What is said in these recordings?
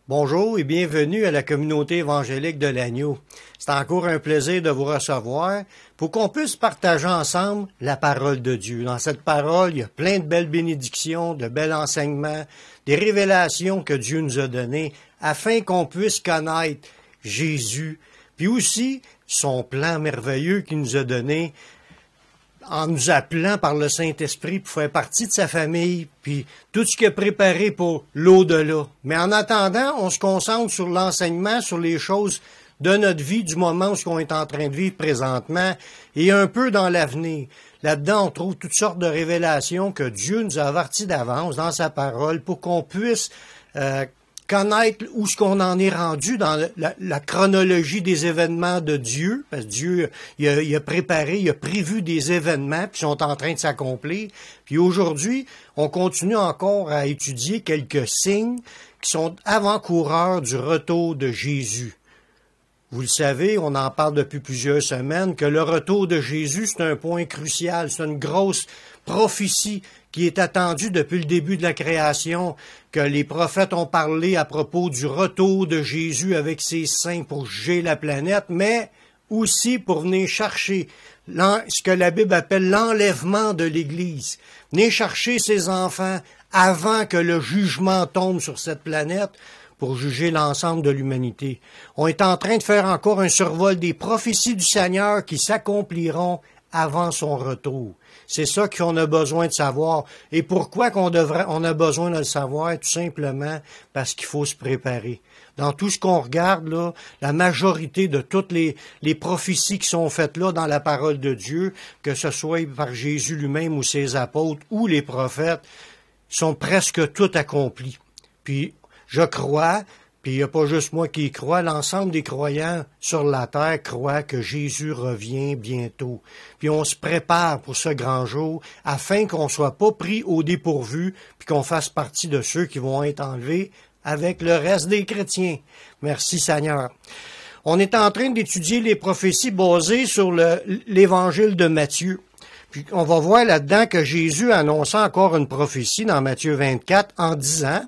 Bonjour et bienvenue à la communauté évangélique de l'Agneau. C'est encore un plaisir de vous recevoir pour qu'on puisse partager ensemble la parole de Dieu. Dans cette parole, il y a plein de belles bénédictions, de bels enseignements, des révélations que Dieu nous a données afin qu'on puisse connaître Jésus, puis aussi son plan merveilleux qu'il nous a donné en nous appelant par le Saint-Esprit pour faire partie de sa famille, puis tout ce qu'il a préparé pour l'au-delà. Mais en attendant, on se concentre sur l'enseignement, sur les choses de notre vie, du moment où on est en train de vivre présentement, et un peu dans l'avenir. Là-dedans, on trouve toutes sortes de révélations que Dieu nous a averties d'avance dans sa parole pour qu'on puisse connaître où ce qu'on en est rendu dans la chronologie des événements de Dieu, parce que Dieu il a préparé, il a prévu des événements qui sont en train de s'accomplir. Puis aujourd'hui, on continue encore à étudier quelques signes qui sont avant-coureurs du retour de Jésus. Vous le savez, on en parle depuis plusieurs semaines, que le retour de Jésus, c'est un point crucial, c'est une grosse prophétie qui est attendue depuis le début de la création, que les prophètes ont parlé à propos du retour de Jésus avec ses saints pour juger la planète, mais aussi pour venir chercher ce que la Bible appelle l'enlèvement de l'Église. Venir chercher ses enfants avant que le jugement tombe sur cette planète, pour juger l'ensemble de l'humanité. On est en train de faire encore un survol des prophéties du Seigneur qui s'accompliront avant son retour. C'est ça qu'on a besoin de savoir. Et pourquoi on a besoin de le savoir? Tout simplement parce qu'il faut se préparer. Dans tout ce qu'on regarde, là, la majorité de toutes les prophéties qui sont faites là dans la parole de Dieu, que ce soit par Jésus lui-même ou ses apôtres ou les prophètes, sont presque toutes accomplies. Puis, je crois, puis il n'y a pas juste moi qui y crois, l'ensemble des croyants sur la terre croient que Jésus revient bientôt. Puis on se prépare pour ce grand jour afin qu'on ne soit pas pris au dépourvu, puis qu'on fasse partie de ceux qui vont être enlevés avec le reste des chrétiens. Merci Seigneur. On est en train d'étudier les prophéties basées sur l'évangile de Matthieu. Puis on va voir là-dedans que Jésus annonçait encore une prophétie dans Matthieu 24 en disant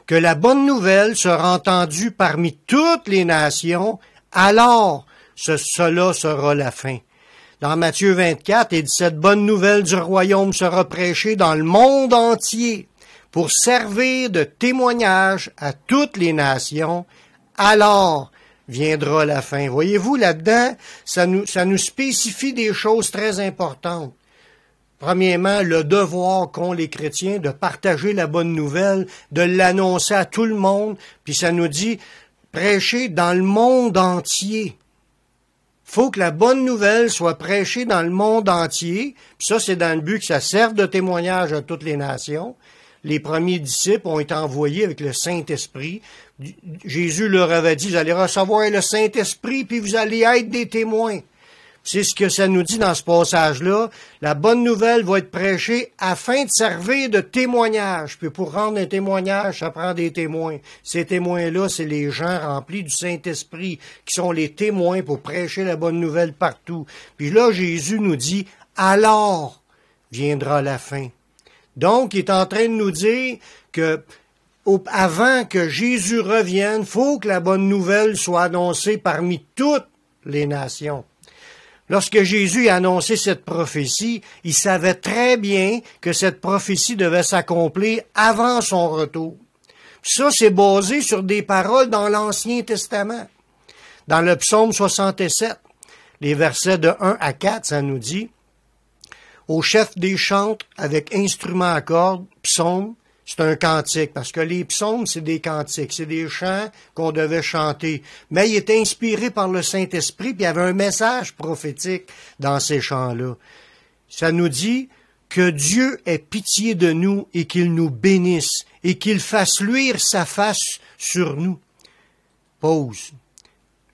que la bonne nouvelle sera entendue parmi toutes les nations, alors cela sera la fin. Dans Matthieu 24, il dit, cette bonne nouvelle du royaume sera prêchée dans le monde entier pour servir de témoignage à toutes les nations, alors viendra la fin. Voyez-vous, là-dedans, ça nous spécifie des choses très importantes. Premièrement, le devoir qu'ont les chrétiens de partager la bonne nouvelle, de l'annoncer à tout le monde, puis ça nous dit prêcher dans le monde entier. Faut que la bonne nouvelle soit prêchée dans le monde entier, puis ça c'est dans le but que ça serve de témoignage à toutes les nations. Les premiers disciples ont été envoyés avec le Saint-Esprit. Jésus leur avait dit, vous allez recevoir le Saint-Esprit, puis vous allez être des témoins. C'est ce que ça nous dit dans ce passage-là. La bonne nouvelle va être prêchée afin de servir de témoignage. Puis pour rendre un témoignage, ça prend des témoins. Ces témoins-là, c'est les gens remplis du Saint-Esprit qui sont les témoins pour prêcher la bonne nouvelle partout. Puis là, Jésus nous dit, alors viendra la fin. Donc, il est en train de nous dire que avant que Jésus revienne, il faut que la bonne nouvelle soit annoncée parmi toutes les nations. Lorsque Jésus a annoncé cette prophétie, il savait très bien que cette prophétie devait s'accomplir avant son retour. Ça, c'est basé sur des paroles dans l'Ancien Testament. Dans le psaume 67, les versets de 1 à 4, ça nous dit « Au chef des chantres avec instruments à cordes, psaume, c'est un cantique, parce que les psaumes, c'est des cantiques, c'est des chants qu'on devait chanter. Mais il était inspiré par le Saint-Esprit, puis il y avait un message prophétique dans ces chants-là. Ça nous dit que Dieu ait pitié de nous et qu'il nous bénisse et qu'il fasse luire sa face sur nous. Pause.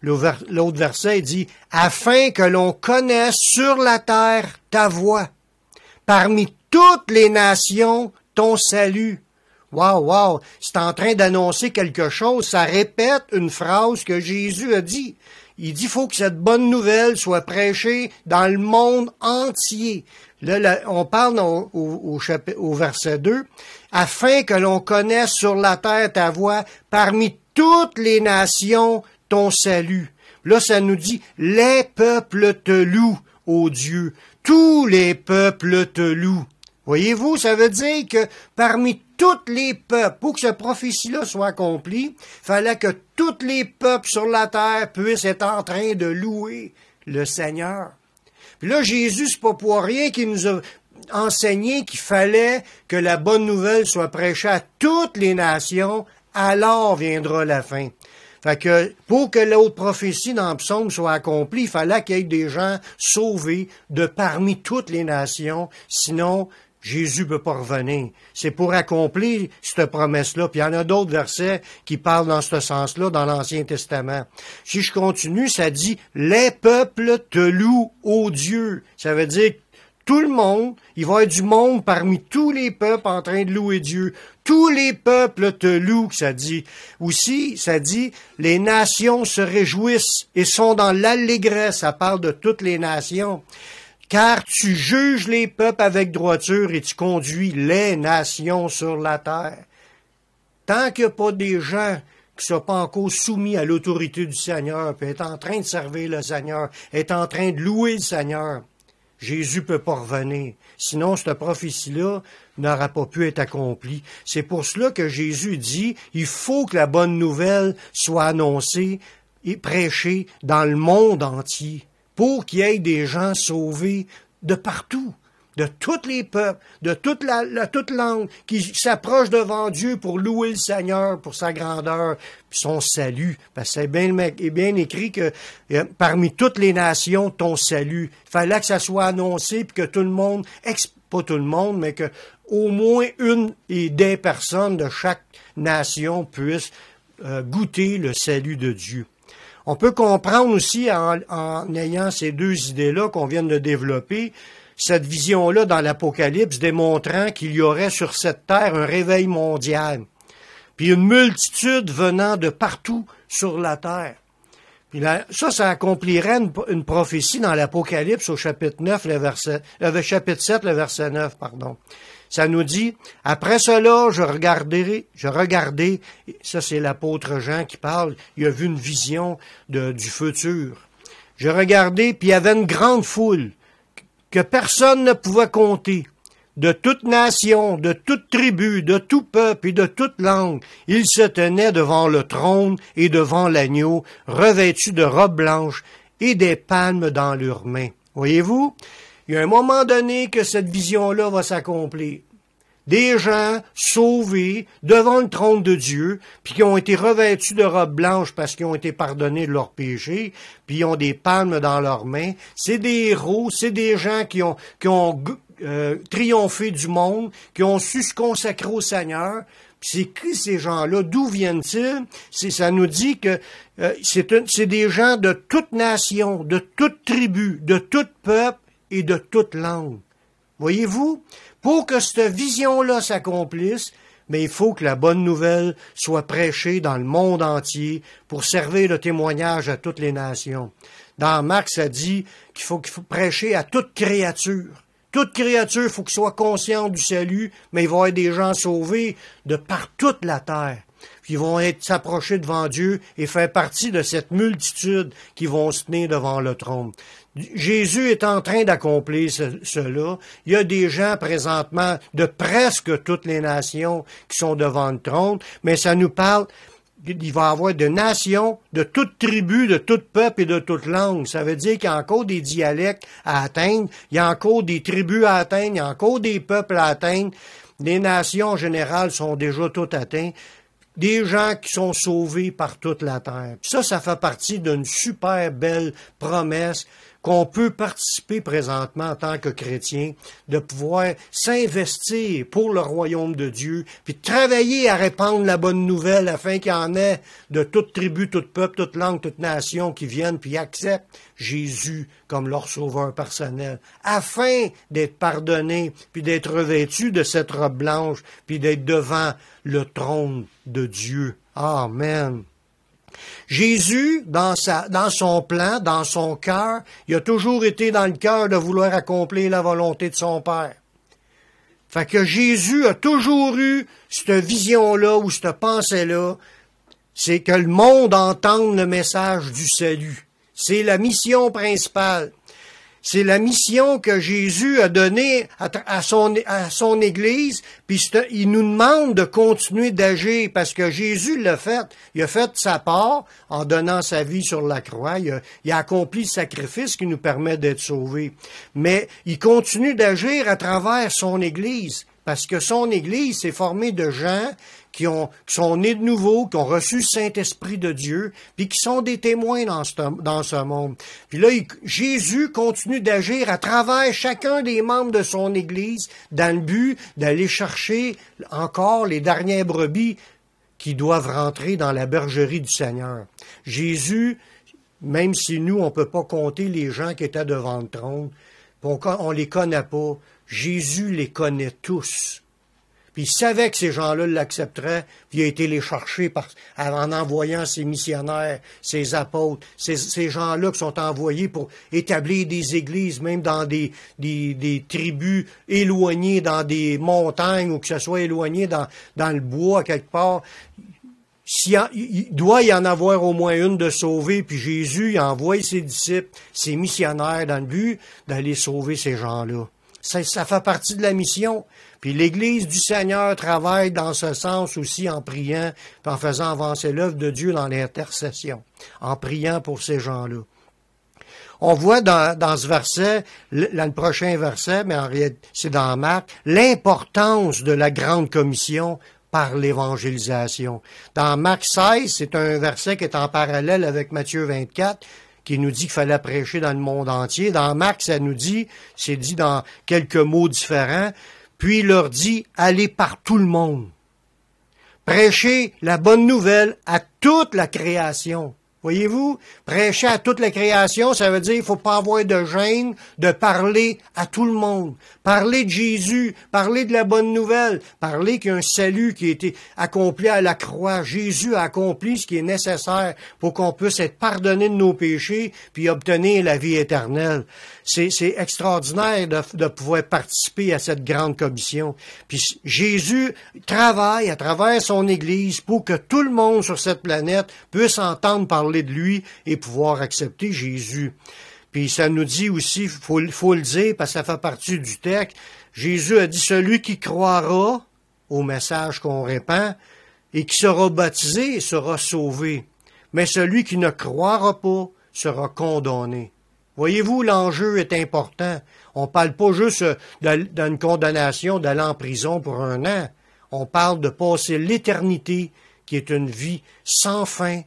L'autre verset dit « Afin que l'on connaisse sur la terre ta voix, parmi toutes les nations ton salut. » Wow! C'est en train d'annoncer quelque chose. Ça répète une phrase que Jésus a dit. il dit, faut que cette bonne nouvelle soit prêchée dans le monde entier. Là, on parle au verset 2, afin que l'on connaisse sur la terre ta voix, parmi toutes les nations ton salut. Là, ça nous dit, les peuples te louent, ô Dieu. Tous les peuples te louent. Voyez-vous, ça veut dire que parmi tous les peuples, pour que cette prophétie-là soit accomplie, fallait que tous les peuples sur la terre puissent être en train de louer le Seigneur. Puis là, Jésus, c'est pas pour rien qu'il nous a enseigné qu'il fallait que la bonne nouvelle soit prêchée à toutes les nations, alors viendra la fin. Fait que, pour que l'autre prophétie dans le psaume soit accomplie, il fallait qu'il y ait des gens sauvés de parmi toutes les nations, sinon, Jésus ne peut pas revenir. C'est pour accomplir cette promesse-là. Puis il y en a d'autres versets qui parlent dans ce sens-là dans l'Ancien Testament. Si je continue, ça dit « Les peuples te louent, ô Dieu ». Ça veut dire tout le monde, il va y avoir du monde parmi tous les peuples en train de louer Dieu. Tous les peuples te louent, ça dit. Aussi, ça dit, les nations se réjouissent et sont dans l'allégresse. Ça parle de toutes les nations. Car tu juges les peuples avec droiture et tu conduis les nations sur la terre. Tant qu'il n'y a pas des gens qui ne sont pas encore soumis à l'autorité du Seigneur, puis est en train de servir le Seigneur, est en train de louer le Seigneur, Jésus ne peut pas revenir. Sinon, cette prophétie-là n'aura pas pu être accomplie. C'est pour cela que Jésus dit, il faut que la bonne nouvelle soit annoncée et prêchée dans le monde entier, pour qu'il y ait des gens sauvés de partout, de tous les peuples, de toute langue, qui s'approchent devant Dieu pour louer le Seigneur pour sa grandeur, puis son salut. Parce que c'est bien écrit que parmi toutes les nations, ton salut. Il fallait que ça soit annoncé, puis que tout le monde, pas tout le monde, mais que au moins une et des personnes de chaque nation puissent goûter le salut de Dieu. On peut comprendre aussi, en ayant ces deux idées-là qu'on vient de développer, cette vision-là dans l'Apocalypse démontrant qu'il y aurait sur cette terre un réveil mondial, puis une multitude venant de partout sur la terre. Puis là, ça accomplirait une prophétie dans l'Apocalypse au chapitre 9, chapitre 7, le verset 9, pardon. Ça nous dit, après cela, je regardais, ça c'est l'apôtre Jean qui parle, il a vu une vision du futur. Je regardais, puis il y avait une grande foule que personne ne pouvait compter, de toute nation, de toute tribu, de tout peuple et de toute langue. Ils se tenaient devant le trône et devant l'agneau, revêtus de robes blanches et des palmes dans leurs mains. Voyez-vous? Il y a un moment donné que cette vision-là va s'accomplir. Des gens sauvés devant le trône de Dieu, puis qui ont été revêtus de robes blanches parce qu'ils ont été pardonnés de leurs péchés, puis ils ont des palmes dans leurs mains. C'est des héros, c'est des gens qui ont triomphé du monde, qui ont su se consacrer au Seigneur. Puis c'est qui ces gens-là? D'où viennent-ils? Ça nous dit que c'est des gens de toute nation, de toute tribu, de tout peuple et de toute langue. Voyez-vous? Pour que cette vision-là s'accomplisse, mais il faut que la bonne nouvelle soit prêchée dans le monde entier pour servir de témoignage à toutes les nations. Dans Marc, ça dit qu'il faut prêcher à toute créature. Toute créature, il faut qu'il soit conscient du salut, mais il va y avoir des gens sauvés de par toute la terre. Puis ils vont s'approcher devant Dieu et faire partie de cette multitude qui vont se tenir devant le trône. Jésus est en train d'accomplir cela. Il y a des gens présentement de presque toutes les nations qui sont devant le trône, mais ça nous parle, il va y avoir de nations, de toute tribu, de tout peuple et de toute langue. Ça veut dire qu'il y a encore des dialectes à atteindre, il y a encore des tribus à atteindre, il y a encore des peuples à atteindre. Les nations en général sont déjà toutes atteintes. Des gens qui sont sauvés par toute la terre. Puis ça fait partie d'une super belle promesse qu'on peut participer présentement en tant que chrétien, de pouvoir s'investir pour le royaume de Dieu, puis travailler à répandre la bonne nouvelle afin qu'il y en ait de toute tribu, tout peuple, toute langue, toute nation qui viennent puis acceptent Jésus comme leur sauveur personnel, afin d'être pardonnés, puis d'être revêtus de cette robe blanche, puis d'être devant le trône de Dieu. Amen. Jésus, dans son plan, dans son cœur, il a toujours été dans le cœur de vouloir accomplir la volonté de son Père. Fait que Jésus a toujours eu cette vision-là ou cette pensée-là, c'est que le monde entende le message du salut. C'est la mission principale. C'est la mission que Jésus a donnée à son Église, puis il nous demande de continuer d'agir, parce que Jésus l'a fait. Il a fait sa part en donnant sa vie sur la croix. Il a accompli le sacrifice qui nous permet d'être sauvés. Mais il continue d'agir à travers son Église, parce que son Église s'est formée de gens qui sont nés de nouveau, qui ont reçu le Saint-Esprit de Dieu, puis qui sont des témoins dans ce monde. Puis là, Jésus continue d'agir à travers chacun des membres de son Église dans le but d'aller chercher encore les dernières brebis qui doivent rentrer dans la bergerie du Seigneur. Jésus, même si nous, on ne peut pas compter les gens qui étaient devant le trône, on ne les connaît pas, Jésus les connaît tous. Puis il savait que ces gens-là l'accepteraient, puis il a été les chercher en envoyant ses missionnaires, ses apôtres, ces gens-là qui sont envoyés pour établir des églises, même dans des tribus éloignées, dans des montagnes, ou que ce soit éloigné dans le bois quelque part. Il doit y en avoir au moins une de sauvée, puis Jésus il envoie ses disciples, ses missionnaires, dans le but d'aller sauver ces gens-là. Ça fait partie de la mission. Puis l'Église du Seigneur travaille dans ce sens aussi en priant, puis en faisant avancer l'œuvre de Dieu dans l'intercession, en priant pour ces gens-là. On voit dans ce verset, le prochain verset, mais en réalité c'est dans Marc, l'importance de la grande commission par l'évangélisation. Dans Marc 16, c'est un verset qui est en parallèle avec Matthieu 24, qui nous dit qu'il fallait prêcher dans le monde entier. Dans Marc, ça nous dit, c'est dit dans quelques mots différents, puis il leur dit, allez par tout le monde. Prêchez la bonne nouvelle à toute la création. Voyez-vous, prêcher à toute la création, ça veut dire qu'il ne faut pas avoir de gêne de parler à tout le monde. Parler de Jésus, parler de la bonne nouvelle, parler qu'il y a un salut qui a été accompli à la croix. Jésus a accompli ce qui est nécessaire pour qu'on puisse être pardonné de nos péchés puis obtenir la vie éternelle. C'est extraordinaire de pouvoir participer à cette grande commission. Puis Jésus travaille à travers son Église pour que tout le monde sur cette planète puisse entendre parler de lui et pouvoir accepter Jésus. Puis ça nous dit aussi, faut le dire, parce que ça fait partie du texte, Jésus a dit, celui qui croira au message qu'on répand et qui sera baptisé sera sauvé. Mais celui qui ne croira pas sera condamné. Voyez-vous, l'enjeu est important. On ne parle pas juste d'une condamnation d'aller en prison pour 1 an. On parle de passer l'éternité, qui est une vie sans fin,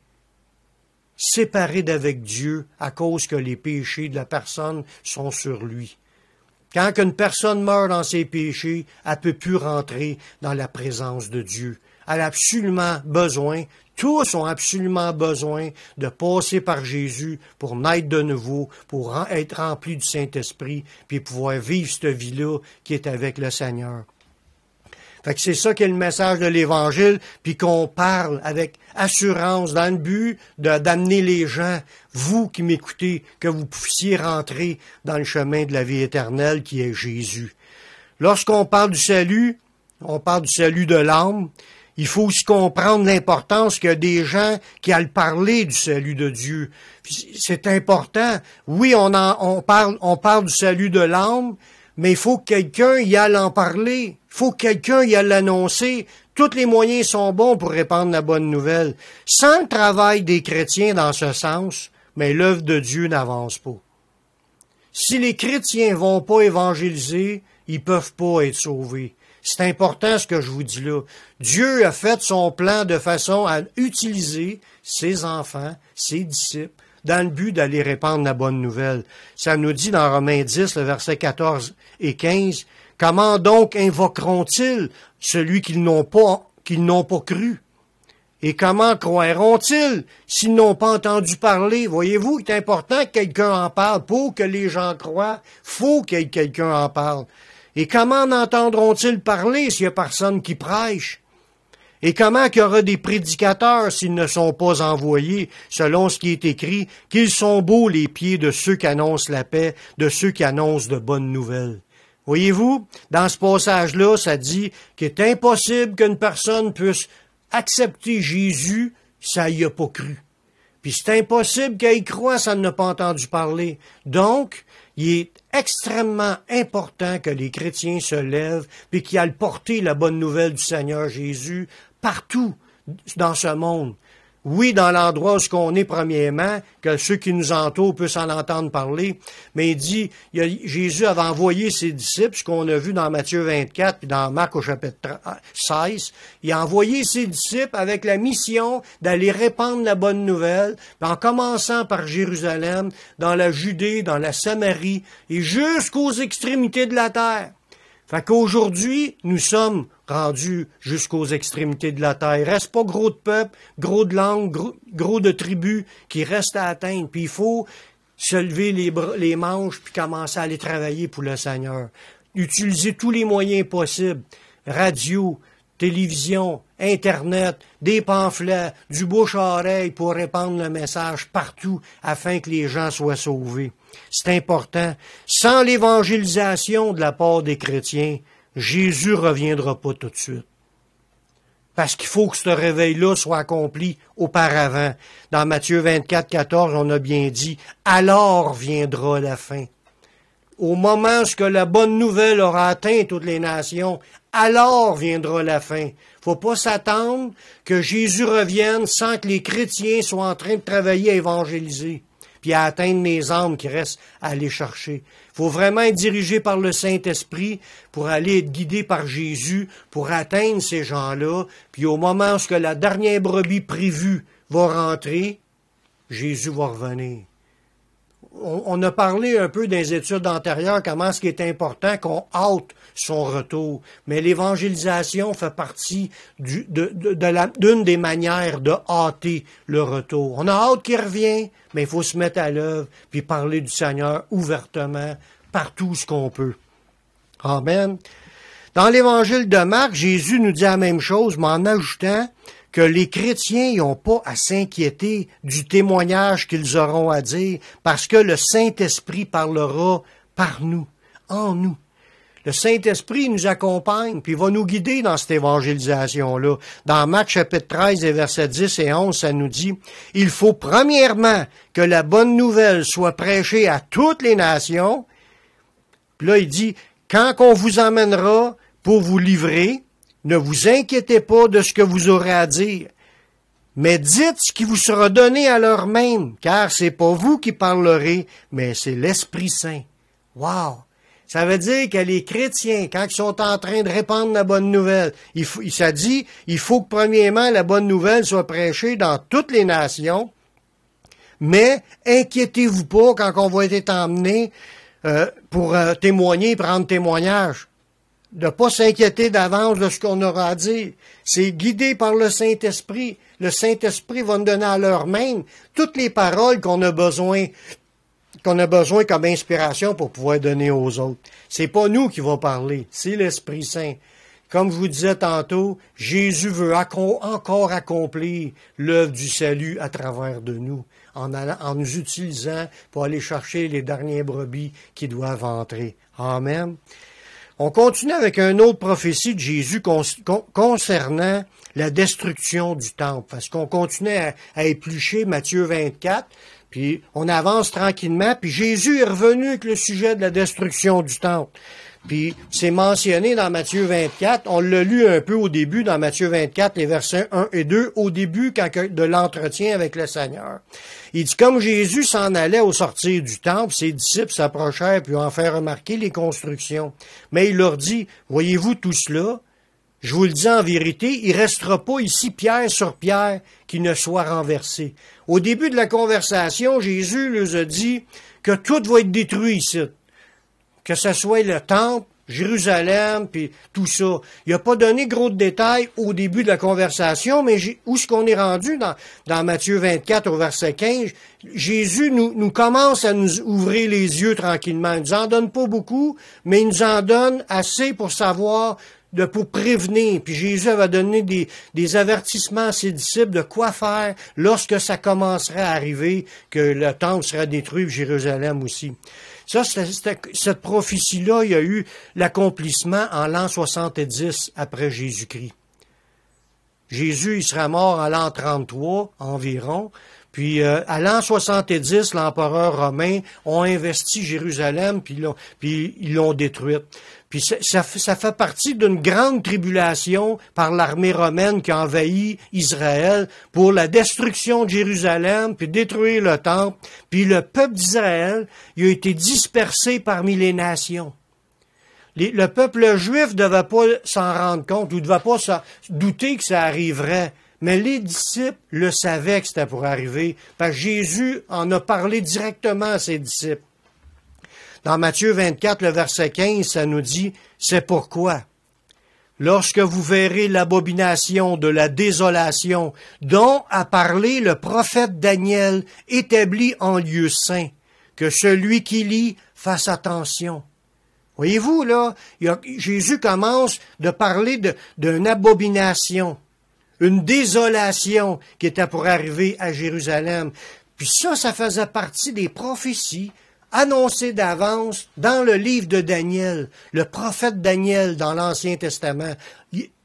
séparé d'avec Dieu à cause que les péchés de la personne sont sur lui. Quand une personne meurt dans ses péchés, elle ne peut plus rentrer dans la présence de Dieu. Elle a absolument besoin, tous ont absolument besoin de passer par Jésus pour naître de nouveau, pour être remplis du Saint-Esprit, puis pouvoir vivre cette vie-là qui est avec le Seigneur. Fait que c'est ça qui est le message de l'Évangile, puis qu'on parle avec assurance dans le but d'amener les gens, vous qui m'écoutez, que vous puissiez rentrer dans le chemin de la vie éternelle qui est Jésus. Lorsqu'on parle du salut, on parle du salut de l'âme. Il faut aussi comprendre l'importance qu'il y a des gens qui allent parler du salut de Dieu. C'est important. Oui, on parle du salut de l'âme, mais il faut que quelqu'un y aille en parler. Il faut que quelqu'un y aille l'annoncer. Tous les moyens sont bons pour répandre la bonne nouvelle. Sans le travail des chrétiens dans ce sens, mais l'œuvre de Dieu n'avance pas. Si les chrétiens vont pas évangéliser, ils peuvent pas être sauvés. C'est important ce que je vous dis là. Dieu a fait son plan de façon à utiliser ses enfants, ses disciples, dans le but d'aller répandre la bonne nouvelle. Ça nous dit dans Romains 10, le verset 14 et 15, « Comment donc invoqueront-ils celui qu'ils n'ont pas cru? Et comment croiront-ils s'ils n'ont pas entendu parler? » Voyez-vous, il est important que quelqu'un en parle. Pour que les gens croient, faut que quelqu'un en parle. Et comment en entendront-ils parler s'il n'y a personne qui prêche? Et comment qu'il y aura des prédicateurs s'ils ne sont pas envoyés, selon ce qui est écrit, qu'ils sont beaux les pieds de ceux qui annoncent la paix, de ceux qui annoncent de bonnes nouvelles. Voyez-vous, dans ce passage-là, ça dit qu'il est impossible qu'une personne puisse accepter Jésus si elle y a pas cru. Puis c'est impossible qu'elle y croie si elle n'a pas entendu parler. Donc, il est extrêmement important que les chrétiens se lèvent puis qu'ils aillent porter la bonne nouvelle du Seigneur Jésus partout dans ce monde. Oui, dans l'endroit où on est premièrement, que ceux qui nous entourent puissent en entendre parler, mais il dit, Jésus avait envoyé ses disciples, ce qu'on a vu dans Matthieu 24 puis dans Marc au chapitre 16, il a envoyé ses disciples avec la mission d'aller répandre la bonne nouvelle, en commençant par Jérusalem, dans la Judée, dans la Samarie, et jusqu'aux extrémités de la terre. Fait qu'aujourd'hui, nous sommes rendus jusqu'aux extrémités de la terre. Il reste pas gros de peuple, gros de langue, gros de tribus qui restent à atteindre. Puis il faut se lever les manches puis commencer à aller travailler pour le Seigneur. Utiliser tous les moyens possibles. Radio, télévision, Internet, des pamphlets, du bouche à oreille pour répandre le message partout afin que les gens soient sauvés. C'est important. Sans l'évangélisation de la part des chrétiens, Jésus ne reviendra pas tout de suite. Parce qu'il faut que ce réveil-là soit accompli auparavant. Dans Matthieu 24, 14, on a bien dit, « Alors viendra la fin. » Au moment où la bonne nouvelle aura atteint toutes les nations, alors viendra la fin. Faut pas s'attendre que Jésus revienne sans que les chrétiens soient en train de travailler à évangéliser, puis à atteindre les âmes qui restent à aller chercher. Faut vraiment être dirigé par le Saint-Esprit pour aller être guidé par Jésus, pour atteindre ces gens-là, puis au moment où la dernière brebis prévue va rentrer, Jésus va revenir. On a parlé un peu dans les études antérieures comment ce qui est important qu'on hâte son retour. Mais l'évangélisation fait partie d'une des manières de hâter le retour. On a hâte qu'il revienne, mais il faut se mettre à l'œuvre puis parler du Seigneur ouvertement partout ce qu'on peut. Amen. Dans l'évangile de Marc, Jésus nous dit la même chose, mais en ajoutant que les chrétiens n'ont pas à s'inquiéter du témoignage qu'ils auront à dire, parce que le Saint-Esprit parlera par nous, en nous. Le Saint-Esprit nous accompagne, puis va nous guider dans cette évangélisation-là. Dans Marc chapitre 13, et versets 10 et 11, ça nous dit, « Il faut premièrement que la bonne nouvelle soit prêchée à toutes les nations. » Puis là, il dit, « Quand on vous emmènera pour vous livrer, ne vous inquiétez pas de ce que vous aurez à dire, mais dites ce qui vous sera donné à l'heure même, car c'est pas vous qui parlerez, mais c'est l'Esprit Saint. » Wow! Ça veut dire que les chrétiens, quand ils sont en train de répandre la bonne nouvelle, ça dit, il faut que premièrement la bonne nouvelle soit prêchée dans toutes les nations, mais inquiétez-vous pas quand on va être emmené pour témoigner, prendre témoignage. De ne pas s'inquiéter d'avance de ce qu'on aura à dire. C'est guidé par le Saint-Esprit. Le Saint-Esprit va nous donner à l'heure même toutes les paroles qu'on a besoin comme inspiration pour pouvoir donner aux autres. C'est pas nous qui va parler, c'est l'Esprit Saint. Comme je vous disais tantôt, Jésus veut encore accomplir l'œuvre du salut à travers de nous, en nous utilisant pour aller chercher les derniers brebis qui doivent entrer. Amen. On continue avec une autre prophétie de Jésus concernant la destruction du temple. Parce qu'on continue à éplucher Matthieu 24, puis on avance tranquillement, puis Jésus est revenu avec le sujet de la destruction du temple. Puis c'est mentionné dans Matthieu 24, on l'a lu un peu au début dans Matthieu 24, les versets 1 et 2, au début de l'entretien avec le Seigneur. Il dit, comme Jésus s'en allait au sortir du temple, ses disciples s'approchèrent puis en fait remarquer les constructions. Mais il leur dit, voyez-vous tout cela? Je vous le dis en vérité, il restera pas ici pierre sur pierre qui ne soit renversé. Au début de la conversation, Jésus leur a dit que tout va être détruit ici. Que ce soit le temple, Jérusalem, puis tout ça. Il n'a pas donné gros de détails au début de la conversation, mais où est-ce qu'on est rendu dans Matthieu 24 au verset 15? Jésus nous commence à nous ouvrir les yeux tranquillement. Il nous en donne pas beaucoup, mais il nous en donne assez pour savoir pour prévenir. Puis Jésus avait donné des avertissements à ses disciples de quoi faire lorsque ça commencerait à arriver, que le temple serait détruit, Jérusalem aussi. Ça, cette prophétie-là, il y a eu l'accomplissement en l'an 70 après Jésus-Christ. Jésus, il sera mort en l'an 33 environ. Puis à l'an 70, l'empereur romain a investi Jérusalem, puis ils l'ont détruite. Puis ça fait partie d'une grande tribulation par l'armée romaine qui a envahi Israël pour la destruction de Jérusalem, puis détruire le temple. Puis le peuple d'Israël, il a été dispersé parmi les nations. Le peuple juif ne devait pas s'en rendre compte, ou ne devait pas se douter que ça arriverait. Mais les disciples le savaient que c'était pour arriver, parce que Jésus en a parlé directement à ses disciples. Dans Matthieu 24, le verset 15, ça nous dit « C'est pourquoi, lorsque vous verrez l'abomination de la désolation dont a parlé le prophète Daniel établi en lieu saint, que celui qui lit fasse attention. » Voyez-vous, là, Jésus commence de parler d'une abomination, une désolation qui était pour arriver à Jérusalem. Puis ça faisait partie des prophéties annoncées d'avance dans le livre de Daniel, le prophète Daniel dans l'Ancien Testament.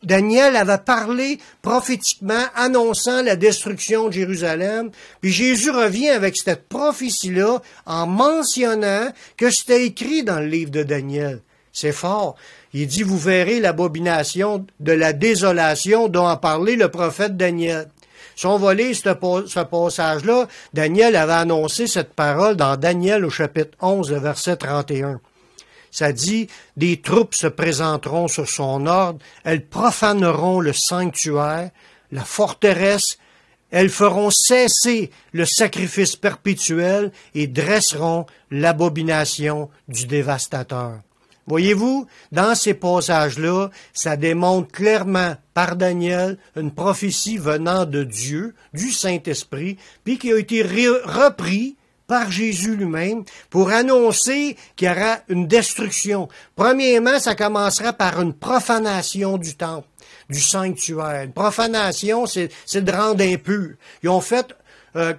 Daniel avait parlé prophétiquement, annonçant la destruction de Jérusalem, puis Jésus revient avec cette prophétie-là en mentionnant que c'était écrit dans le livre de Daniel. C'est fort. Il dit, vous verrez l'abomination de la désolation dont a parlé le prophète Daniel. Si on va lire ce passage-là, Daniel avait annoncé cette parole dans Daniel au chapitre 11, le verset 31. Ça dit, des troupes se présenteront sur son ordre, elles profaneront le sanctuaire, la forteresse, elles feront cesser le sacrifice perpétuel et dresseront l'abomination du dévastateur. Voyez-vous, dans ces passages-là, ça démontre clairement par Daniel une prophétie venant de Dieu, du Saint-Esprit, puis qui a été repris par Jésus lui-même pour annoncer qu'il y aura une destruction. Premièrement, ça commencera par une profanation du temple, du sanctuaire. Une profanation, c'est de rendre impur. Ils ont fait,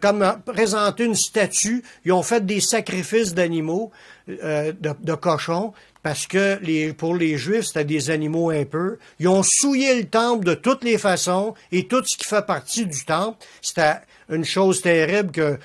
comme présenter une statue, ils ont fait des sacrifices d'animaux, de cochons, parce que pour les Juifs, c'était des animaux impurs. Ils ont souillé le temple de toutes les façons, et tout ce qui fait partie du temple. C'était une chose terrible que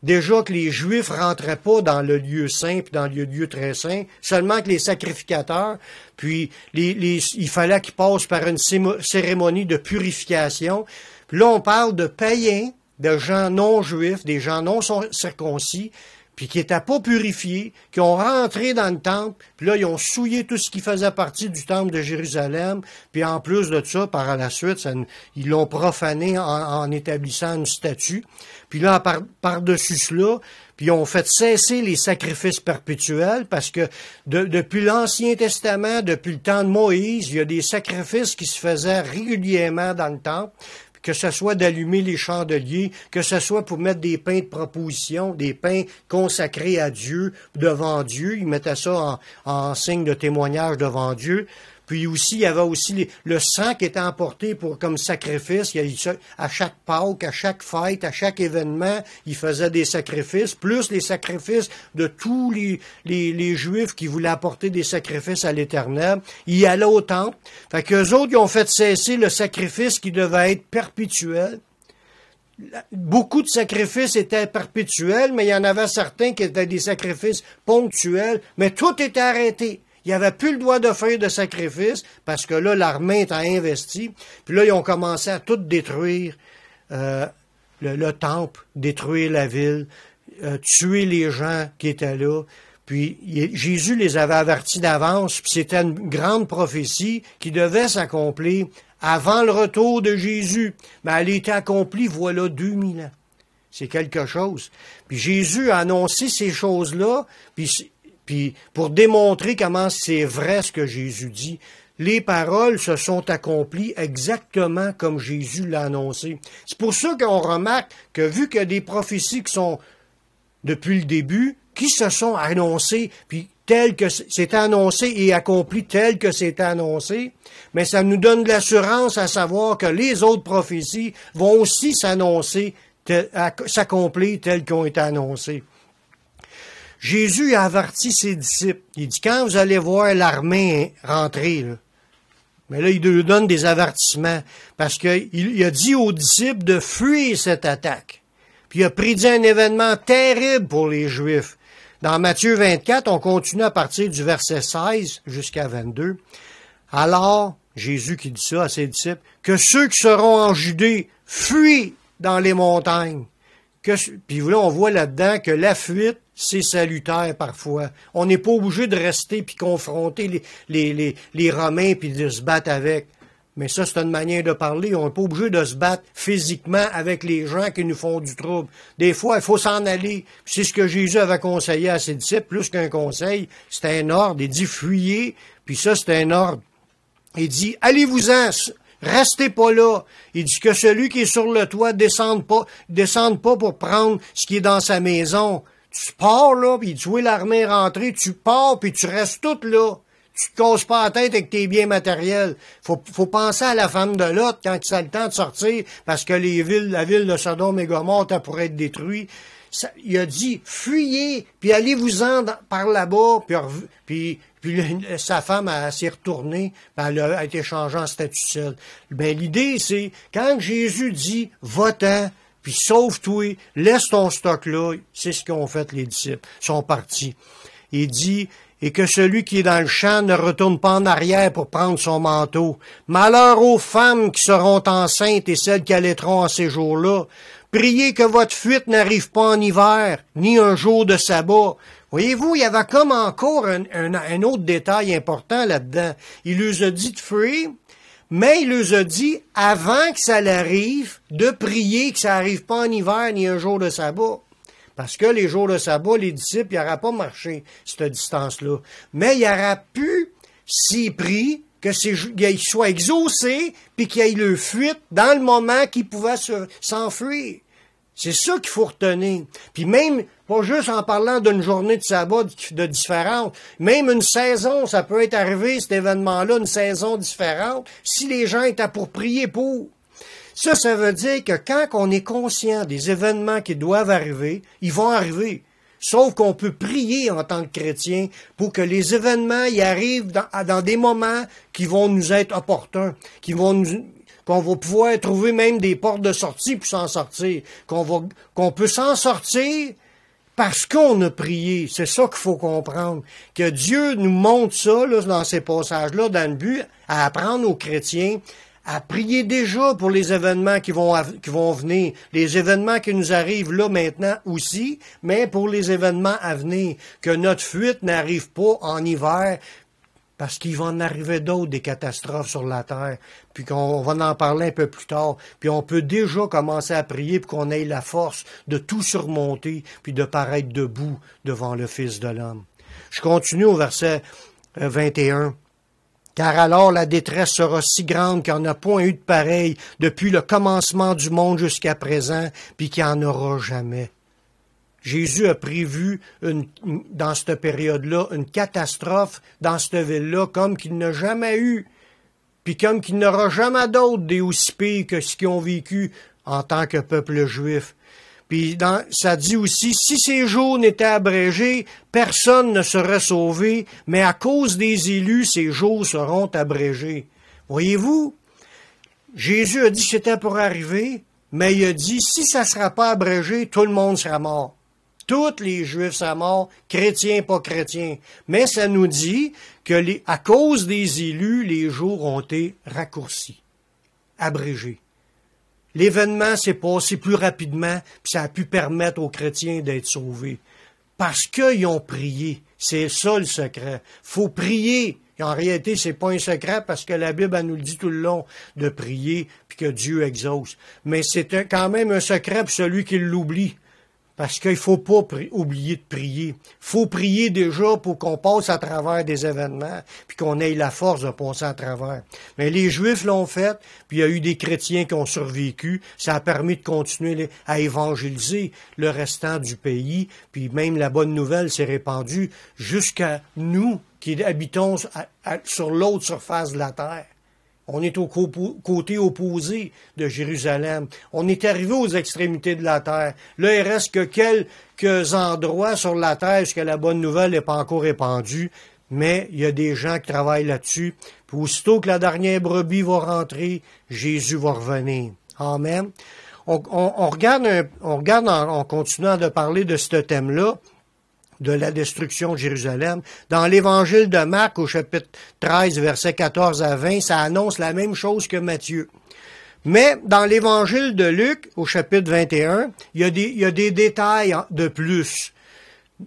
déjà que les Juifs rentraient pas dans le lieu saint puis dans le lieu très saint, seulement que les sacrificateurs, puis il fallait qu'ils passent par une cérémonie de purification. Puis là, on parle de païens, de gens non juifs, des gens non circoncis, puis qui n'étaient pas purifiés, qui ont rentré dans le temple, puis là, ils ont souillé tout ce qui faisait partie du temple de Jérusalem, puis en plus de ça, par la suite, ils l'ont profané en établissant une statue. Puis là, par-dessus cela, puis ils ont fait cesser les sacrifices perpétuels, parce que depuis l'Ancien Testament, depuis le temps de Moïse, il y a des sacrifices qui se faisaient régulièrement dans le temple, que ce soit d'allumer les chandeliers, que ce soit pour mettre des pains de proposition, des pains consacrés à Dieu, devant Dieu. Ils mettaient ça en signe de témoignage devant Dieu. Puis aussi, il y avait aussi le sang qui était emporté comme sacrifice. À chaque Pâques, à chaque fête, à chaque événement, ils faisaient des sacrifices, plus les sacrifices de tous les Juifs qui voulaient apporter des sacrifices à l'Éternel. Ils allaient au temple. Fait qu'eux autres, ils ont fait cesser le sacrifice qui devait être perpétuel. Beaucoup de sacrifices étaient perpétuels, mais il y en avait certains qui étaient des sacrifices ponctuels, mais tout était arrêté. Il n'y avait plus le droit de faire de sacrifice parce que là, l'armée était investie. Puis là, ils ont commencé à tout détruire, le temple, détruire la ville, tuer les gens qui étaient là. Puis Jésus les avait avertis d'avance, puis c'était une grande prophétie qui devait s'accomplir avant le retour de Jésus. Mais elle était accomplie, voilà 2000 ans. C'est quelque chose. Puis Jésus a annoncé ces choses-là, puis pour démontrer comment c'est vrai ce que Jésus dit, les paroles se sont accomplies exactement comme Jésus l'a annoncé. C'est pour ça qu'on remarque que vu qu'il y a des prophéties qui sont depuis le début, qui se sont annoncées, puis tel que c'est annoncé et accompli tel que c'est annoncé, mais ça nous donne de l'assurance à savoir que les autres prophéties vont aussi s'annoncer, s'accomplir telles qu'ont été annoncées. Jésus a averti ses disciples. Il dit, quand vous allez voir l'armée rentrer, là, mais là, il nous donne des avertissements, parce qu'il a dit aux disciples de fuir cette attaque. Puis il a prédit un événement terrible pour les Juifs. Dans Matthieu 24, on continue à partir du verset 16 jusqu'à 22. Alors, Jésus qui dit ça à ses disciples, que ceux qui seront en Judée fuient dans les montagnes. Puis là, on voit là-dedans que la fuite, c'est salutaire parfois. On n'est pas obligé de rester puis confronter les Romains puis de se battre avec. Mais ça, c'est une manière de parler. On n'est pas obligé de se battre physiquement avec les gens qui nous font du trouble. Des fois, il faut s'en aller. C'est ce que Jésus avait conseillé à ses disciples, plus qu'un conseil. C'était un ordre. Il dit, fuyez. Puis ça, c'était un ordre. Il dit, allez-vous-en. Restez pas là. Il dit que celui qui est sur le toit descende pas pour prendre ce qui est dans sa maison. Tu pars là, puis tu vois l'armée rentrer, tu pars, puis tu restes tout là. Tu te casses pas la tête avec tes biens matériels. Faut penser à la femme de Lot quand c'est le temps de sortir, parce que la ville de Sodome et Gomorrhe pourrait être détruite. Il a dit, fuyez, puis allez-vous-en par là-bas, puis sa femme s'est retournée, puis elle a été changée en statue seule. Ben, l'idée, c'est, quand Jésus dit, va-t'en, puis sauve-toi, laisse ton stock là, c'est ce qu'ont fait les disciples, sont partis. Il dit, et que celui qui est dans le champ ne retourne pas en arrière pour prendre son manteau. Malheur aux femmes qui seront enceintes et celles qui allaiteront en ces jours-là. Priez que votre fuite n'arrive pas en hiver, ni un jour de sabbat. Voyez-vous, il y avait comme encore un autre détail important là-dedans. Il leur a dit de fuir, mais il leur a dit, avant que ça l'arrive, de prier que ça n'arrive pas en hiver, ni un jour de sabbat. Parce que les jours de sabbat, les disciples, ils n'auraient pas marché cette distance-là. Mais il aurait pu, s'ils prient, qu'il soit exaucé, puis qu'il y ait le fuite dans le moment qu'il pouvait s'enfuir. C'est ça qu'il faut retenir. Puis même, pas juste en parlant d'une journée de sabbat de différente, même une saison, ça peut être arrivé, cet événement-là, une saison différente, si les gens étaient pour prier pour. Ça veut dire que quand on est conscient des événements qui doivent arriver, ils vont arriver. Sauf qu'on peut prier en tant que chrétien pour que les événements y arrivent dans des moments qui vont nous être opportuns, qu'on va pouvoir trouver même des portes de sortie pour s'en sortir, qu'on peut s'en sortir parce qu'on a prié. C'est ça qu'il faut comprendre. Que Dieu nous montre ça là, dans ces passages-là, dans le but à apprendre aux chrétiens à prier déjà pour les événements qui vont venir, les événements qui nous arrivent là maintenant aussi, mais pour les événements à venir, que notre fuite n'arrive pas en hiver, parce qu'il va en arriver d'autres, des catastrophes sur la terre, puis qu'on va en parler un peu plus tard, puis on peut déjà commencer à prier pour qu'on ait la force de tout surmonter, puis de paraître debout devant le Fils de l'homme. Je continue au verset 21. Car alors la détresse sera si grande qu'il n'y en a point eu de pareil depuis le commencement du monde jusqu'à présent, puis qu'il n'y en aura jamais. Jésus a prévu dans cette période-là une catastrophe dans cette ville-là comme qu'il n'a jamais eu, puis comme qu'il n'aura jamais d'autres des aussi pires que ce qu'ils ont vécu en tant que peuple juif. Puis ça dit aussi, si ces jours n'étaient abrégés, personne ne serait sauvé, mais à cause des élus, ces jours seront abrégés. Voyez-vous, Jésus a dit que c'était pour arriver, mais il a dit, si ça ne sera pas abrégé, tout le monde sera mort. Tous les Juifs sont morts, chrétiens, pas chrétiens. Mais ça nous dit que à cause des élus, les jours ont été raccourcis, abrégés. L'événement s'est passé plus rapidement, puis ça a pu permettre aux chrétiens d'être sauvés. Parce qu'ils ont prié. C'est ça le secret. Faut prier. Et en réalité, c'est pas un secret parce que la Bible, elle nous le dit tout le long de prier, puis que Dieu exauce. Mais c'est quand même un secret pour celui qui l'oublie. Parce qu'il ne faut pas oublier de prier. Il faut prier déjà pour qu'on passe à travers des événements, puis qu'on ait la force de passer à travers. Mais les Juifs l'ont fait, puis il y a eu des chrétiens qui ont survécu. Ça a permis de continuer à évangéliser le restant du pays, puis même la bonne nouvelle s'est répandue jusqu'à nous qui habitons sur l'autre surface de la terre. On est au côté opposé de Jérusalem. On est arrivé aux extrémités de la terre. Là, il reste que quelques endroits sur la terre où la bonne nouvelle n'est pas encore répandue, mais il y a des gens qui travaillent là-dessus. Puis aussitôt que la dernière brebis va rentrer, Jésus va revenir. Amen. On regarde en continuant de parler de ce thème-là, de la destruction de Jérusalem. Dans l'Évangile de Marc, au chapitre 13, versets 14 à 20, ça annonce la même chose que Matthieu. Mais dans l'Évangile de Luc, au chapitre 21, il y a des détails de plus.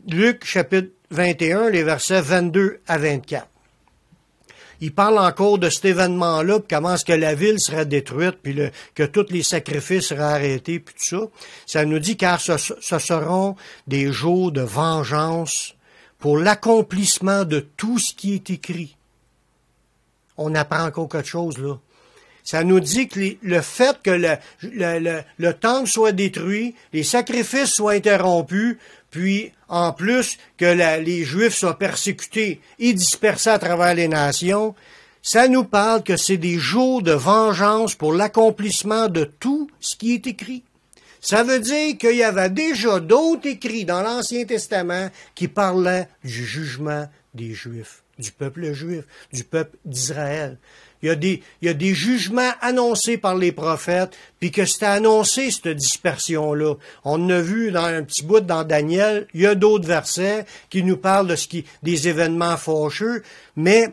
Luc, chapitre 21, les versets 22 à 24. Il parle encore de cet événement-là, puis comment est-ce que la ville serait détruite, puis que tous les sacrifices seraient arrêtés, puis tout ça. Ça nous dit, car ce seront des jours de vengeance pour l'accomplissement de tout ce qui est écrit. On apprend encore quelque chose, là. Ça nous dit que le fait que le temple soit détruit, les sacrifices soient interrompus, puis en plus que les Juifs soient persécutés et dispersés à travers les nations, ça nous parle que c'est des jours de vengeance pour l'accomplissement de tout ce qui est écrit. Ça veut dire qu'il y avait déjà d'autres écrits dans l'Ancien Testament qui parlaient du jugement des Juifs, du peuple juif, du peuple d'Israël. Il y a des jugements annoncés par les prophètes, puis que c'était annoncé, cette dispersion-là. On a vu dans un petit bout dans Daniel, il y a d'autres versets qui nous parlent des événements fâcheux, mais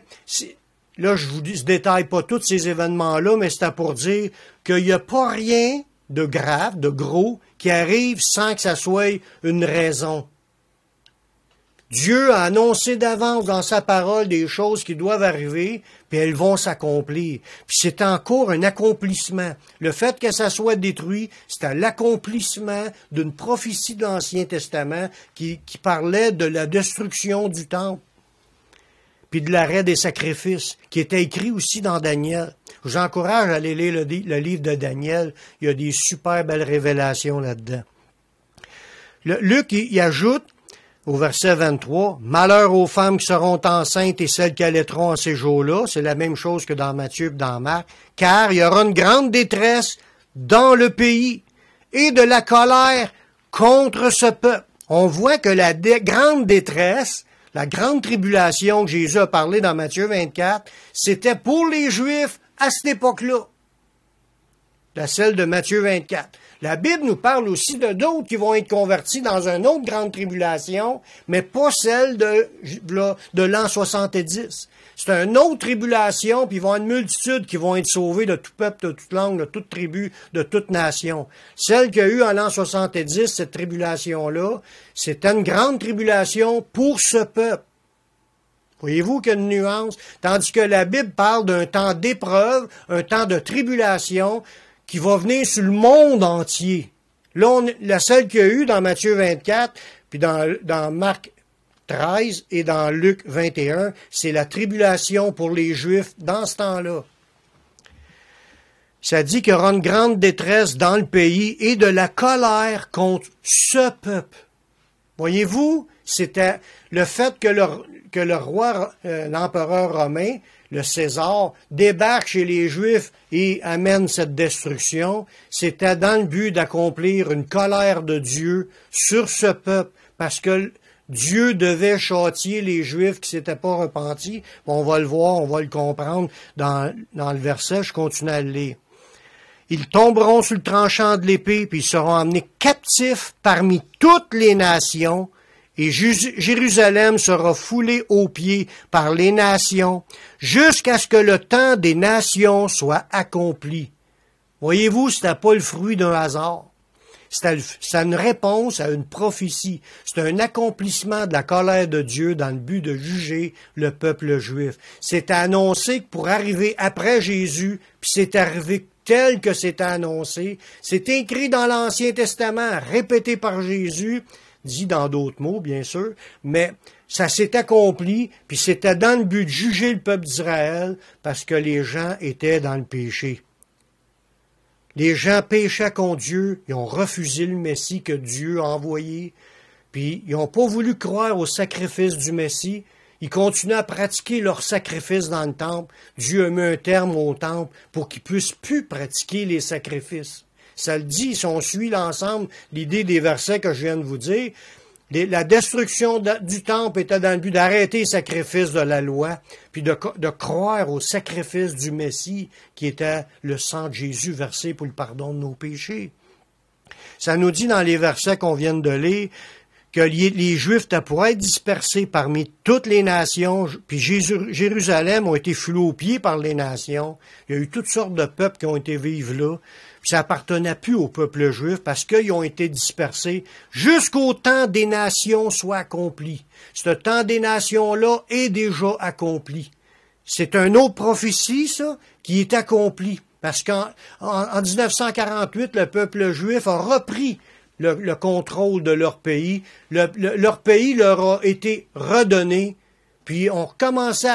là, je vous détaille pas tous ces événements-là, mais c'était pour dire qu'il n'y a pas rien de grave, de gros, qui arrive sans que ça soit une raison. Dieu a annoncé d'avance dans sa parole des choses qui doivent arriver, puis elles vont s'accomplir. Puis c'est encore un accomplissement. Le fait que ça soit détruit, c'est l'accomplissement d'une prophétie de l'Ancien Testament qui parlait de la destruction du temple, puis de l'arrêt des sacrifices, qui était écrit aussi dans Daniel. Je vous encourage à aller lire le livre de Daniel. Il y a des super belles révélations là-dedans. Luc, il ajoute, au verset 23, « Malheur aux femmes qui seront enceintes et celles qui allaiteront en ces jours-là. » C'est la même chose que dans Matthieu et dans Marc. « Car il y aura une grande détresse dans le pays et de la colère contre ce peuple. » On voit que la grande détresse, la grande tribulation que Jésus a parlé dans Matthieu 24, c'était pour les Juifs à cette époque-là. Celle de Matthieu 24. La Bible nous parle aussi de d'autres qui vont être convertis dans une autre grande tribulation, mais pas celle de l'an 70. C'est une autre tribulation, puis il va y avoir une multitude qui vont être sauvés de tout peuple, de toute langue, de toute tribu, de toute nation. Celle qu'il y a eu en l'an 70, cette tribulation-là, c'était une grande tribulation pour ce peuple. Voyez-vous qu'il y a une nuance? Tandis que la Bible parle d'un temps d'épreuve, un temps de tribulation, qui va venir sur le monde entier. Là, celle qu'il y a eu dans Matthieu 24, puis dans Marc 13 et dans Luc 21, c'est la tribulation pour les Juifs dans ce temps-là. Ça dit qu'il y aura une grande détresse dans le pays et de la colère contre ce peuple. Voyez-vous, c'était le fait que le roi, l'empereur romain, le César, débarque chez les Juifs et amène cette destruction, c'était dans le but d'accomplir une colère de Dieu sur ce peuple, parce que Dieu devait châtier les Juifs qui ne s'étaient pas repentis. On va le voir, on va le comprendre dans le verset, je continue à le lire. Ils tomberont sur le tranchant de l'épée, puis ils seront emmenés captifs parmi toutes les nations, et Jérusalem sera foulée aux pieds par les nations, jusqu'à ce que le temps des nations soit accompli. Voyez-vous, ce n'est pas le fruit d'un hasard. C'est une réponse à une prophétie. C'est un accomplissement de la colère de Dieu dans le but de juger le peuple juif. C'est annoncé que pour arriver après Jésus, puis c'est arrivé tel que c'était annoncé. C'est écrit dans l'Ancien Testament, répété par Jésus, dit dans d'autres mots, bien sûr, mais ça s'est accompli, puis c'était dans le but de juger le peuple d'Israël, parce que les gens étaient dans le péché. Les gens péchaient contre Dieu, ils ont refusé le Messie que Dieu a envoyé, puis ils n'ont pas voulu croire au sacrifice du Messie. Ils continuaient à pratiquer leur sacrifice dans le temple. Dieu a mis un terme au temple pour qu'ils puissent plus pratiquer les sacrifices. Ça le dit, si on suit l'ensemble, l'idée des versets que je viens de vous dire, la destruction du temple était dans le but d'arrêter les sacrifices de la loi, puis de croire au sacrifice du Messie, qui était le sang de Jésus versé pour le pardon de nos péchés. Ça nous dit dans les versets qu'on vient de lire, que les Juifs étaient pour être dispersés parmi toutes les nations, puis Jérusalem a été foulé aux pieds par les nations. Il y a eu toutes sortes de peuples qui ont été vivre là. Puis ça appartenait plus au peuple juif parce qu'ils ont été dispersés jusqu'au temps des nations soit accompli. Ce temps des nations-là est déjà accompli. C'est une autre prophétie, ça, qui est accomplie. Parce qu'en 1948, le peuple juif a repris le contrôle de leur pays. Leur pays leur a été redonné. Puis on recommençait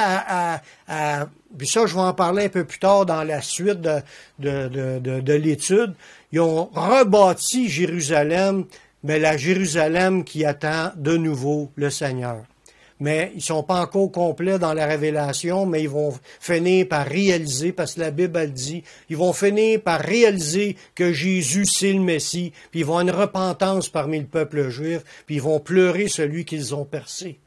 puis ça, je vais en parler un peu plus tard dans la suite de l'étude. Ils ont rebâti Jérusalem, mais la Jérusalem qui attend de nouveau le Seigneur. Mais ils sont pas encore complets dans la révélation, mais ils vont finir par réaliser, parce que la Bible elle dit, ils vont finir par réaliser que Jésus c'est le Messie, puis ils vont avoir une repentance parmi le peuple juif, puis ils vont pleurer celui qu'ils ont percé.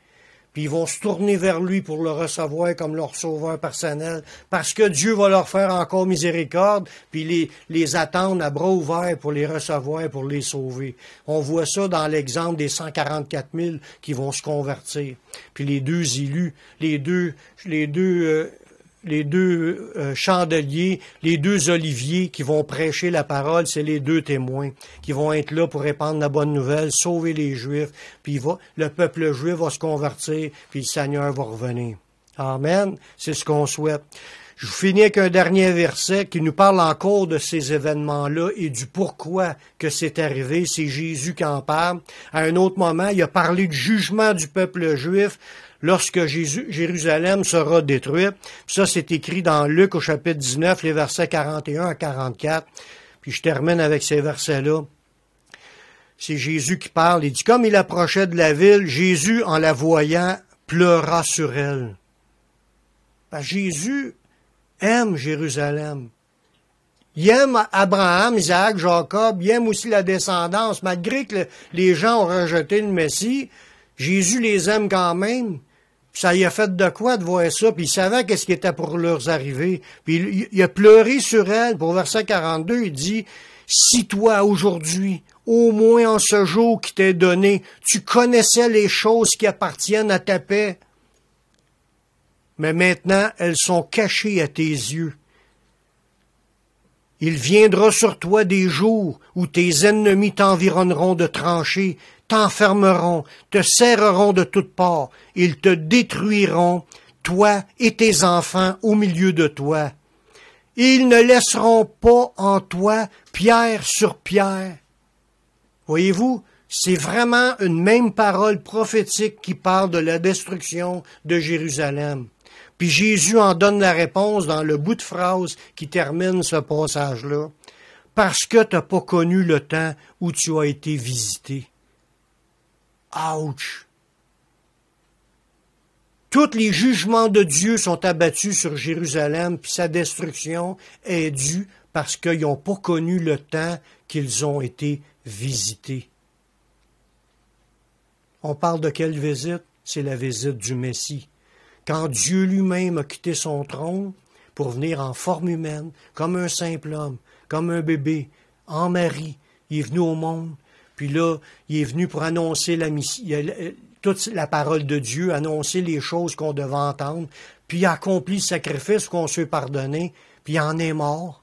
Puis ils vont se tourner vers lui pour le recevoir comme leur sauveur personnel, parce que Dieu va leur faire encore miséricorde, puis les attendre à bras ouverts pour les recevoir, pour les sauver. On voit ça dans l'exemple des 144 000 qui vont se convertir. Puis les deux élus, les deux chandeliers, les deux oliviers qui vont prêcher la parole, c'est les deux témoins qui vont être là pour répandre la bonne nouvelle, sauver les Juifs, puis le peuple juif va se convertir, puis le Seigneur va revenir. Amen, c'est ce qu'on souhaite. Je vous finis avec un dernier verset qui nous parle encore de ces événements-là et du pourquoi que c'est arrivé. C'est Jésus qui en parle. À un autre moment, il a parlé du jugement du peuple juif lorsque Jérusalem sera détruite. Puis ça, c'est écrit dans Luc au chapitre 19, les versets 41 à 44. Puis je termine avec ces versets-là. C'est Jésus qui parle. Il dit, comme il approchait de la ville, Jésus, en la voyant, pleura sur elle. Parce que Jésus aime Jérusalem. Il aime Abraham, Isaac, Jacob, il aime aussi la descendance. Malgré que les gens ont rejeté le Messie, Jésus les aime quand même. Puis ça y a fait de quoi de voir ça? Puis il savait qu'est-ce qui était pour leur arriver. Puis il a pleuré sur elle. Pour verset 42, il dit, « Si toi, aujourd'hui, au moins en ce jour qui t'est donné, tu connaissais les choses qui appartiennent à ta paix, mais maintenant elles sont cachées à tes yeux. Il viendra sur toi des jours où tes ennemis t'environneront de tranchées, t'enfermeront, te serreront de toutes parts, ils te détruiront, toi et tes enfants au milieu de toi. Et ils ne laisseront pas en toi pierre sur pierre. » Voyez-vous, c'est vraiment une même parole prophétique qui parle de la destruction de Jérusalem. Puis Jésus en donne la réponse dans le bout de phrase qui termine ce passage-là. Parce que tu n'as pas connu le temps où tu as été visité. Ouch! Tous les jugements de Dieu sont abattus sur Jérusalem, puis sa destruction est due parce qu'ils n'ont pas connu le temps qu'ils ont été visités. On parle de quelle visite? C'est la visite du Messie. Quand Dieu lui-même a quitté son trône pour venir en forme humaine, comme un simple homme, comme un bébé, en Marie, il est venu au monde, puis là, il est venu pour annoncer toute la parole de Dieu, annoncer les choses qu'on devait entendre, puis il a accompli le sacrifice qu'on se fait pardonner, puis il en est mort.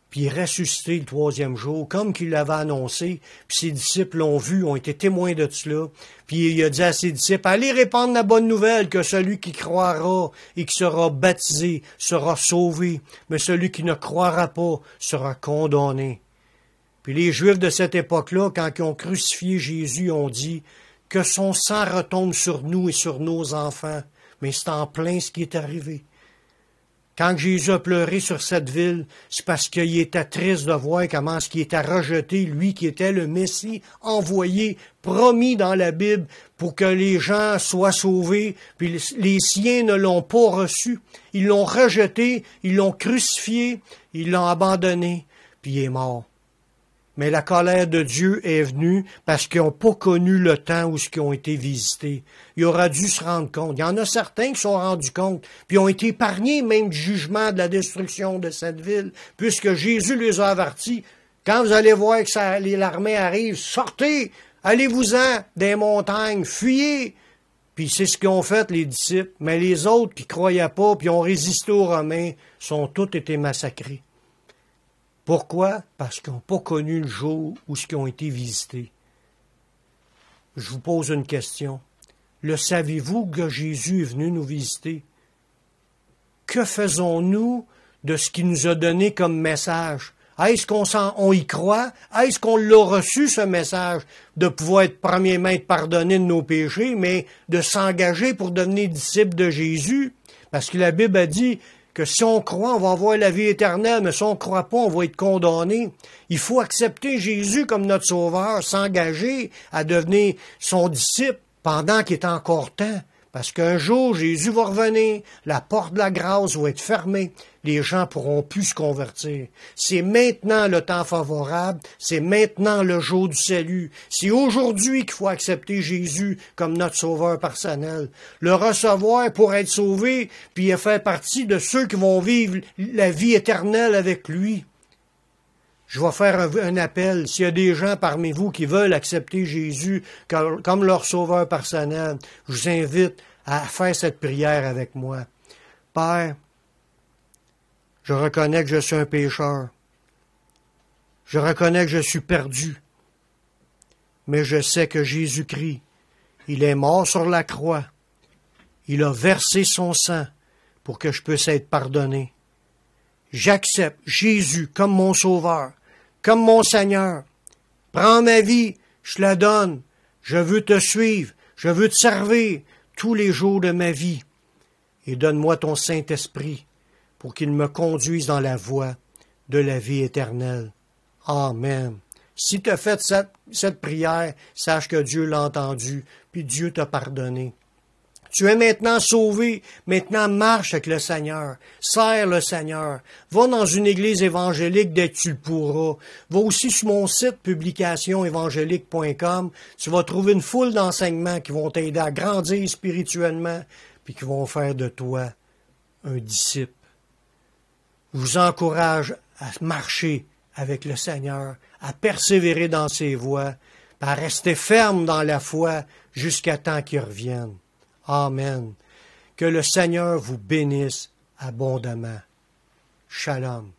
Puis puis il est ressuscité le troisième jour, comme qu'il l'avait annoncé, puis ses disciples l'ont vu, ont été témoins de cela, puis il a dit à ses disciples, allez répandre la bonne nouvelle que celui qui croira et qui sera baptisé sera sauvé, mais celui qui ne croira pas sera condamné. Puis les Juifs de cette époque-là, quand ils ont crucifié Jésus, ont dit que son sang retombe sur nous et sur nos enfants. Mais c'est en plein ce qui est arrivé. Quand Jésus a pleuré sur cette ville, c'est parce qu'il était triste de voir comment ce qui était rejeté, lui qui était le Messie envoyé, promis dans la Bible pour que les gens soient sauvés, puis les siens ne l'ont pas reçu. Ils l'ont rejeté, ils l'ont crucifié, ils l'ont abandonné, puis il est mort. Mais la colère de Dieu est venue parce qu'ils n'ont pas connu le temps où ils ont été visités. Il aura dû se rendre compte. Il y en a certains qui se sont rendus compte, puis ont été épargnés même du jugement de la destruction de cette ville, puisque Jésus les a avertis. Quand vous allez voir que l'armée arrive, sortez, allez-vous-en des montagnes, fuyez. Puis c'est ce qu'ont fait les disciples. Mais les autres qui ne croyaient pas, puis ont résisté aux Romains, sont tous été massacrés. Pourquoi? Parce qu'ils n'ont pas connu le jour où ils ont été visités. Je vous pose une question. Le savez-vous que Jésus est venu nous visiter? Que faisons-nous de ce qu'il nous a donné comme message? Est-ce qu'on y croit? Est-ce qu'on l'a reçu, ce message, de pouvoir être premièrement être pardonné de nos péchés, mais de s'engager pour devenir disciple de Jésus? Parce que la Bible a dit que si on croit, on va avoir la vie éternelle, mais si on ne croit pas, on va être condamné. Il faut accepter Jésus comme notre sauveur, s'engager à devenir son disciple pendant qu'il est encore temps. Parce qu'un jour, Jésus va revenir, la porte de la grâce va être fermée, les gens pourront plus se convertir. C'est maintenant le temps favorable, c'est maintenant le jour du salut. C'est aujourd'hui qu'il faut accepter Jésus comme notre sauveur personnel. Le recevoir pour être sauvé, puis faire partie de ceux qui vont vivre la vie éternelle avec lui. Je vais faire un appel. S'il y a des gens parmi vous qui veulent accepter Jésus comme leur sauveur personnel, je vous invite à faire cette prière avec moi. Père, je reconnais que je suis un pécheur. Je reconnais que je suis perdu. Mais je sais que Jésus-Christ, il est mort sur la croix. Il a versé son sang pour que je puisse être pardonné. J'accepte Jésus comme mon sauveur, comme mon Seigneur. Prends ma vie, je la donne. Je veux te suivre, je veux te servir tous les jours de ma vie. Et donne-moi ton Saint-Esprit pour qu'il me conduise dans la voie de la vie éternelle. Amen. Si tu as fait cette prière, sache que Dieu l'a entendu, puis Dieu t'a pardonné. Tu es maintenant sauvé, maintenant marche avec le Seigneur, sers le Seigneur, va dans une église évangélique dès que tu le pourras, va aussi sur mon site publicationévangélique.com, tu vas trouver une foule d'enseignements qui vont t'aider à grandir spirituellement, puis qui vont faire de toi un disciple. Je vous encourage à marcher avec le Seigneur, à persévérer dans ses voies, à rester ferme dans la foi jusqu'à temps qu'il revienne. Amen. Que le Seigneur vous bénisse abondamment. Shalom.